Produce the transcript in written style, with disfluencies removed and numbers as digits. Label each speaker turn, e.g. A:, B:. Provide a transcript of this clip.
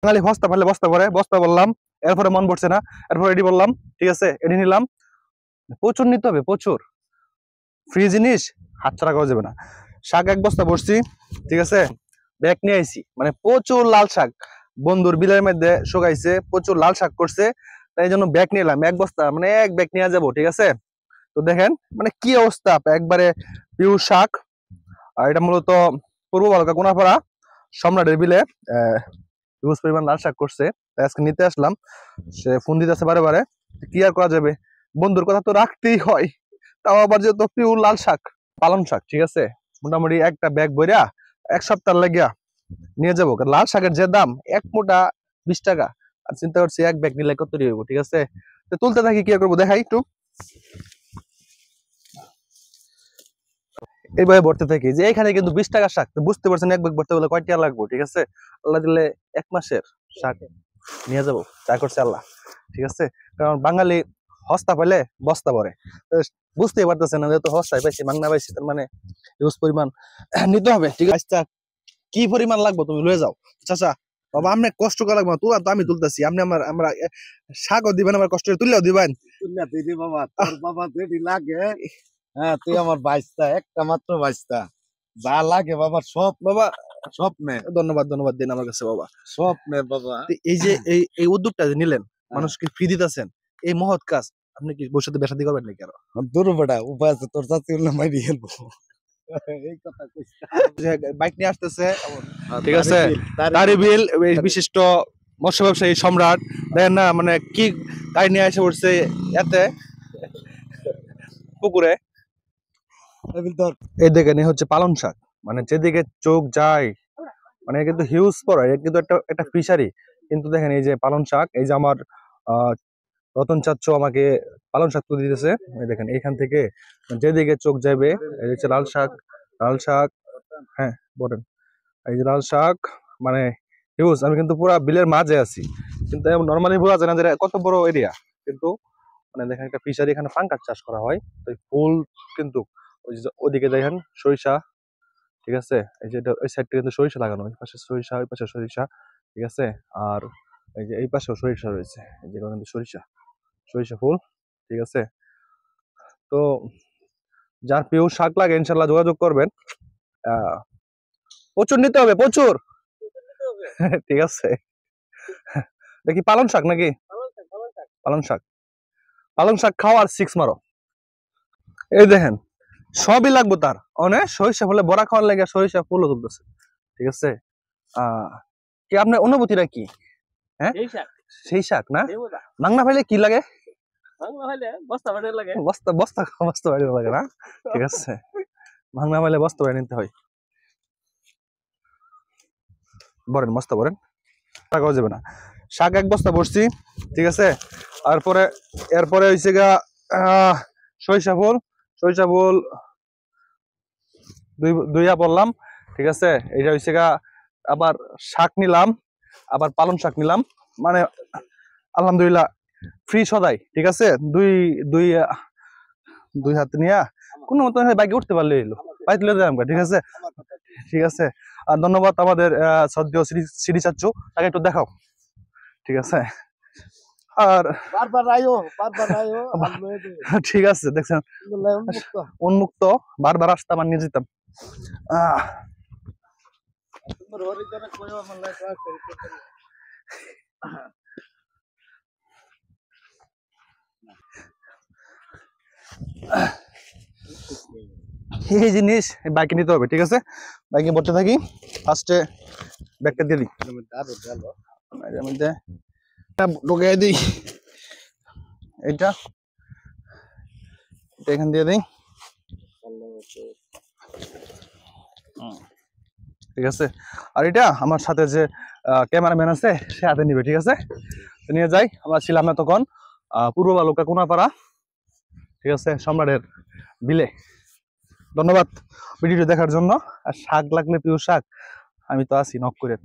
A: বাঙালি বস্তা ফেলে বস্তা পরে বস্তা বললাম, এরপরে মন পড়ছে না, এরপরে এডি বললাম, ঠিক আছে এডি নিলাম। প্রচুর নিতে হবে, প্রচুর ফ্রি জিনিস হাতছাড়া করা যাবে না। শাক এক বস্তা বসছি, ঠিক আছে, ব্যাগ নিয়ে আইছি, মানে প্রচুর লাল শাক বন্ধুর বিলের মধ্যে শুকাইছে, প্রচুর লাল শাক করছে, তাই জন্য ব্যাগ নিলাম এক বস্তা, মানে এক ব্যাগ নিয়ে যাবো, ঠিক আছে। তো দেখেন মানে কি অবস্থা, একবারে পিওর শাক। আর এটা মূলত পূর্ব বালুকা কোনাপাড়া সম্রাটের বিলে হিউজ পরিমাণ লাল শাক করছে, তাই আজকে নিতে আসলাম। সে ফোন দিতেছে বারে বারে, কি আর করা যাবে, বন্ধুর কথা তো রাখতেই হয়। তাও আবার যেহেতু পিওর লাল শাক, পালং শাক, ঠিক আছে, মোটামুটি একটা ব্যাগ বইরা এক সপ্তাহ লাগিয়া নিয়ে যাবো। লাল শাকের যে দাম, এক মোটা 20 টাকা, আর চিন্তা করছি এক ব্যাগ নিলে কত হইব, ঠিক আছে। তো তুলতে থাকি, কি করবো দেখাই একটু। এইভাবে ভরতে থাকি, যে এখানে কিন্তু 20 টাকা শাক, তো বুঝতে পারছেন এক ব্যাগ ভরতে গেলে কয় টাকা লাগবে, ঠিক আছে। আল্লাহ দিলে 1 মাসের শাক নিয়ে যাবো, চা করছে আল্লাহ, ঠিক আছে। কারণ বাঙালি হস্তা পাইলে বস্তা ভরে, তো বুঝতেই পারতেছে না, যেহেতু হস্তায় পাইছি, মাংনা পাইছি, তার মানে হিউজ পরিমাণ নিতে হবে, ঠিক আছে। কি পরিমাণ লাগবে তুমি লয়ে যাও চাচা। বাবা আপনি কষ্ট করা লাগবে না, তুই তো আমি তুলতেছি, আপনি আমরা শাকও দিবেন, আমার কষ্ট তুললেও দিবেন।
B: বাবা তোর বাবা যেটি লাগে, হ্যাঁ তুই আমার বাইস্তা, একটা মাত্র বাইস্তা, যা লাগে বাবা সব, বাবা সব নে।
A: ধন্যবাদ, ধন্যবাদ দিন আমার কাছে বাবা,
B: সব নে বাবা।
A: এই যে এই উদ্যোগটা যে নিলেন, মানুষকে ফ্রি দিতেছেন, এই মহৎ কাজ, আপনি কি বসে বেসাদি করবেন নাকি আরো?
B: দূর বেটা উপায় আছে, তোর চাচি উল্লা মাইরি খেলবো। এই কথা কইস না।
A: বাইক নিয়ে আসতেছে, ঠিক আছে, তারিবিল বিশিষ্ট মৎস্য ব্যবসায়ী সম্রাট, দেখেন না মানে কি গাড়ি নিয়ে এসে পড়ছে এতে পুকুরে। এই দেখেন এই হচ্ছে পালং শাক, মানে যেদিকে চোখ যায়, মানে কিন্তু হিউজ পড়ে, কিন্তু একটা একটা ফিশারি। কিন্তু দেখেন এই যে পালং শাক, এই যে আমার রতন চাচ্ছ আমাকে পালং শাক তুলে দিতেছে, এই দেখেন এইখান থেকে যেদিকে চোখ যাবে, এই হচ্ছে লাল শাক, লাল শাক, হ্যাঁ বলেন, এই যে লাল শাক, মানে হিউজ। আমি কিন্তু পুরা বিলের মাঝে আছি, কিন্তু নর্মালি বোঝা যায় না যে কত বড় এরিয়া, কিন্তু মানে দেখেন একটা ফিশারি, এখানে পাঙ্কাশ চাষ করা হয়, তো ফুল কিন্তু ওইদিকে দেখেন সরিষা, ঠিক আছে, এই যে ওই সাইডটা কিন্তু সরিষা লাগানো, ওই পাশে সরিষা, ওই পাশে সরিষা, ঠিক আছে। আর এই যে এই পাশেও সরিষা রয়েছে, এই যে কিন্তু সরিষা, সরিষা ফুল, ঠিক আছে। তো যার প্রিয় শাক লাগে ইনশাল্লাহ যোগাযোগ করবেন, প্রচুর নিতে হবে, প্রচুর। ঠিক আছে, দেখি পালং শাক নাকি, পালং শাক, পালং শাক খাও আর 6 মারো। এই দেখেন সবই লাগবে তার, অনেক সরিষা ফুলে বড়া খাওয়ার লাগে, সরিষা ফুলও তুলতেছে, ঠিক আছে। কি আপনার অনুভূতিটা কি? হ্যাঁ সেই শাক না, মাংনা ফাইলে কি লাগে, বস্তা বস্তা বস্তা বাড়ি লাগে না, ঠিক আছে, ভাঙনা ফাইলে বস্তা বাড়ি নিতে হয়। বলেন বস্তা বলেন, টাকাও যাবে না। শাক এক বস্তা বসছি, ঠিক আছে। এরপরে হয়েছে গা সরিষা ফুল, সরিষা ফুল দুইয়া বললাম, ঠিক আছে। এটা হয়েছে গা আবার শাক নিলাম, আবার পালং শাক নিলাম, মানে আলহামদুলিল্লাহ ফ্রি সদাই, ঠিক আছে। দুই দুই দুই হাতে নিয়ে কোনো মতো বাইকে উঠতে পারলে এলো, বাইক তুলে দিলাম, ঠিক আছে, ঠিক আছে। আর ধন্যবাদ আমাদের শ্রদ্ধেয় সিডি চাচ্চু, তাকে একটু দেখাও, ঠিক আছে। আর ঠিক আছে, দেখছেন উন্মুক্ত, বারবার আসতাম আর নিয়ে যেতাম। এই জিনিস বাইকে নিতে হবে, ঠিক আছে। বাইকে বসে থাকি, ফার্স্টে ব্যাগটা দিয়ে দিই, মধ্যে ঢুকিয়ে দিই, এটা এখান দিয়ে দিই, ঠিক আছে। আর এটা আমার সাথে যে ক্যামেরাম্যান আছে সে হাতে নিবে, ঠিক আছে, নিয়ে যাই। আমরা ছিলাম না তখন পূর্ব বালুকা কোনাপাড়া, ঠিক আছে, সম্রাটের বিলে। ধন্যবাদ ভিডিওটি দেখার জন্য। আর শাক লাগলে প্রিয় শাক, আমি তো আছি নক করে।